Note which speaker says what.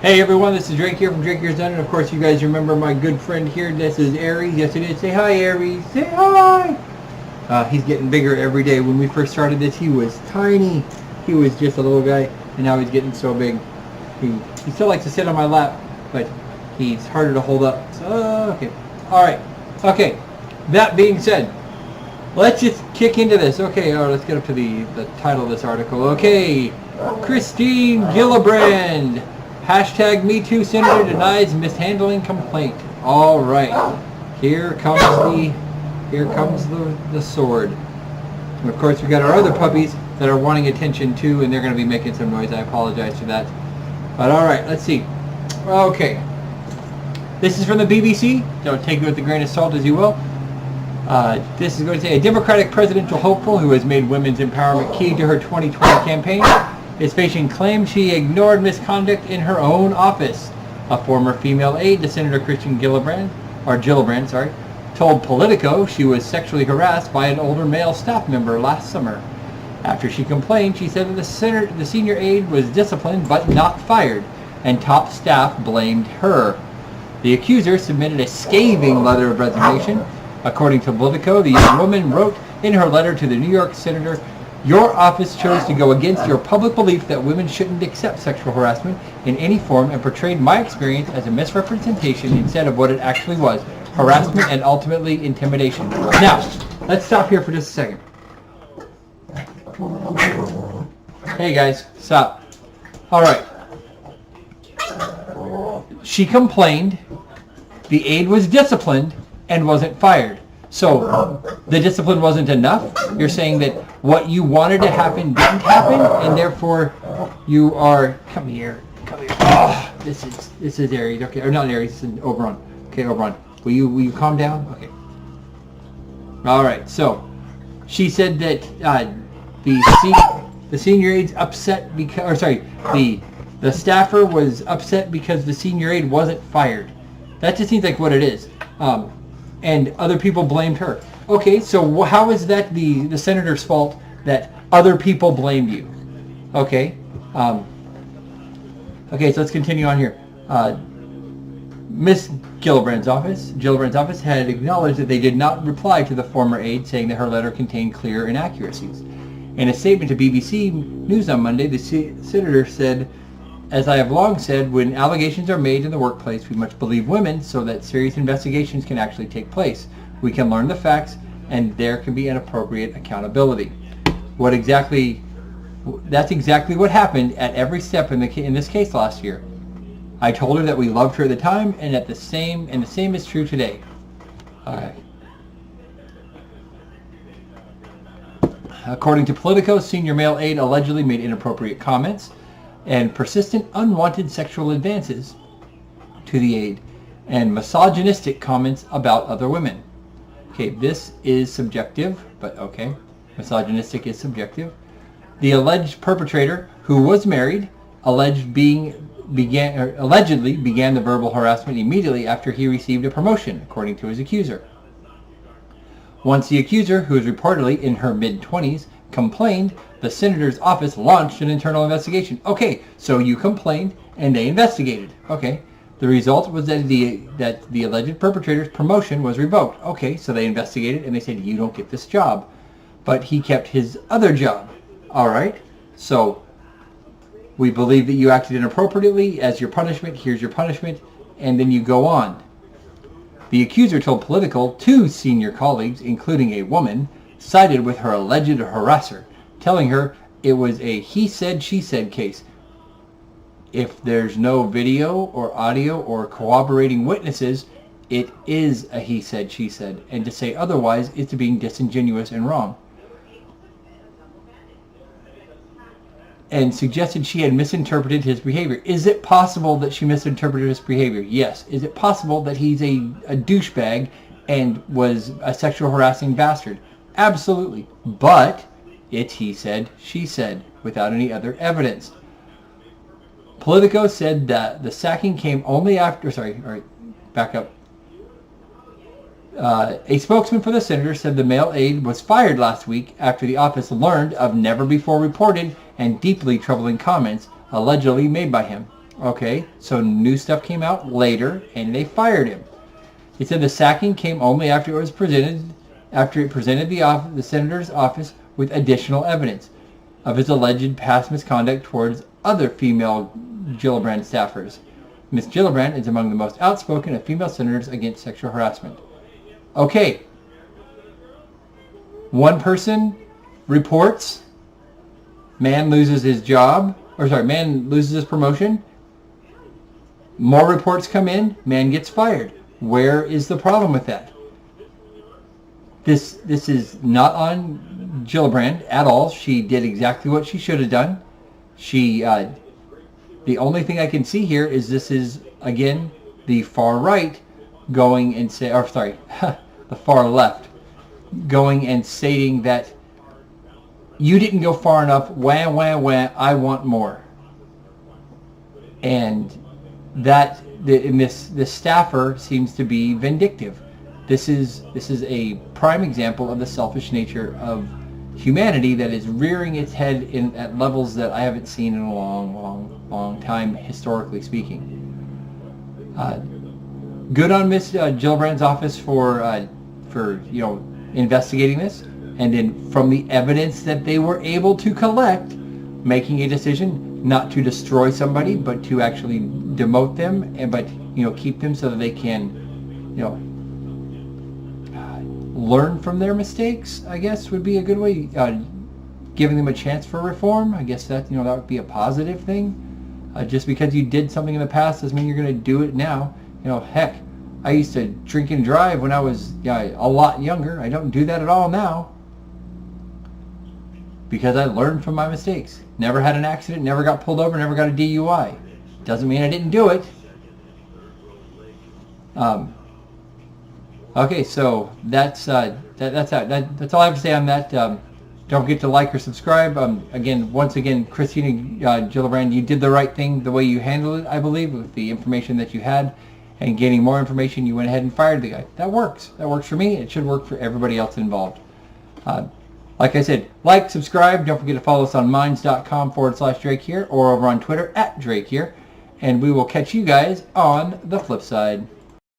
Speaker 1: Hey everyone, this is Drake here from Drake Here's Done, and of course you guys remember my good friend here. This is Aries. Yes it is. Say hi, Aries. Say hi. He's getting bigger every day. When we first started this, he was tiny. He was just a little guy, and now he's getting so big. He still likes to sit on my lap, but he's harder to hold up. So, okay. All right. Okay. That being said, let's just kick into this. Okay, all right, let's get up to the title of this article. Okay, Christine Gillibrand. Hashtag MeToo Senator denies mishandling complaint. All right, here comes the sword. And of course, we got our other puppies that are wanting attention too, and they're going to be making some noise. I apologize for that. But all right, let's see. Okay, this is from the BBC. Don't take it with a grain of salt as you will. This is going to say a Democratic presidential hopeful who has made women's empowerment key to her 2020 campaign is facing claims she ignored misconduct in her own office. A former female aide to Senator Christine Gillibrand, told Politico she was sexually harassed by an older male staff member last summer. After she complained, she said that the senior aide was disciplined but not fired, and top staff blamed her. The accuser submitted a scathing letter of resignation. According to Politico, the young woman wrote in her letter to the New York senator, "Your office chose to go against your public belief that women shouldn't accept sexual harassment in any form and portrayed my experience as a misrepresentation instead of what it actually was, harassment and ultimately intimidation." Now, let's stop here for just a second. Hey guys, stop. All right. She complained, the aide was disciplined, and wasn't fired. So the discipline wasn't enough? You're saying that what you wanted to happen didn't happen, and therefore you are... Come here. Oh, this is Aries. Okay, or not Aries, this is Oberon. Okay, Oberon. Will you calm down? Okay. All right, so she said that the senior aide's upset because... Or sorry, the staffer was upset because the senior aide wasn't fired. That just seems like what it is. And other people blamed her. Okay, so how is that the senator's fault that other people blamed you? Okay. Okay, so let's continue on here. Miss Gillibrand's office had acknowledged that they did not reply to the former aide, saying that her letter contained clear inaccuracies. In a statement to BBC News on Monday, the senator said, "As I have long said, when allegations are made in the workplace, we must believe women so that serious investigations can actually take place. We can learn the facts, and there can be an appropriate accountability." That's exactly what happened at every step in this case last year. I told her that we loved her at the time, and the same is true today. All right. According to Politico, senior male aide allegedly made inappropriate comments and persistent unwanted sexual advances to the aide, and misogynistic comments about other women. Okay, this is subjective, but okay. Misogynistic is subjective. The alleged perpetrator, who was married, allegedly began the verbal harassment immediately after he received a promotion, according to his accuser. Once the accuser, who is reportedly in her mid-20s, complained, the senator's office launched an internal investigation. Okay, so you complained and they investigated. Okay, the result was that the alleged perpetrator's promotion was revoked. Okay, so they investigated and they said, you don't get this job. But he kept his other job. All right, so we believe that you acted inappropriately as your punishment. Here's your punishment. And then you go on. The accuser told Politico 2 senior colleagues, including a woman, sided with her alleged harasser, telling her it was a he said, she said case. If there's no video or audio or corroborating witnesses, it is a he said, she said, and to say otherwise is to being disingenuous and wrong. And suggested she had misinterpreted his behavior. Is it possible that she misinterpreted his behavior? Yes. Is it possible that he's a douchebag and was a sexual harassing bastard? Absolutely. But it's he said, she said, without any other evidence. Politico said that the sacking came only after... back up. A spokesman for the senator said the male aide was fired last week after the office learned of never-before-reported and deeply troubling comments allegedly made by him. Okay, so new stuff came out later, and they fired him. He said the sacking came only after it presented the senator's office with additional evidence of his alleged past misconduct towards other female Gillibrand staffers. Ms. Gillibrand is among the most outspoken of female senators against sexual harassment. Okay. One person reports, man loses his job, man loses his promotion. More reports come in, man gets fired. Where is the problem with that? This is not on Gillibrand at all. She did exactly what she should have done. The only thing I can see here is this is, again, the far right going and say, the far left going and stating that you didn't go far enough, wah, wah, wah, I want more. And this staffer seems to be vindictive. This is a prime example of the selfish nature of humanity that is rearing its head at levels that I haven't seen in a long time, historically speaking. Good on Miss Gillibrand's office for investigating this, and then from the evidence that they were able to collect, making a decision not to destroy somebody, but to actually demote them, but keep them so that they can learn from their mistakes, I guess would be a good way. Giving them a chance for reform, I guess that that would be a positive thing. Just because you did something in the past doesn't mean you're going to do it now. Heck, I used to drink and drive when I was a lot younger. I don't do that at all now because I learned from my mistakes. Never had an accident, never got pulled over, never got a DUI. Doesn't mean I didn't do it. Okay, so that's all I have to say on that. Don't forget to like or subscribe. Once again, Christina Gillibrand, you did the right thing the way you handled it, I believe, with the information that you had. And getting more information, you went ahead and fired the guy. That works. That works for me. It should work for everybody else involved. Like I said, like, subscribe. Don't forget to follow us on minds.com/Drake here, or over on Twitter @Drake here. And we will catch you guys on the flip side.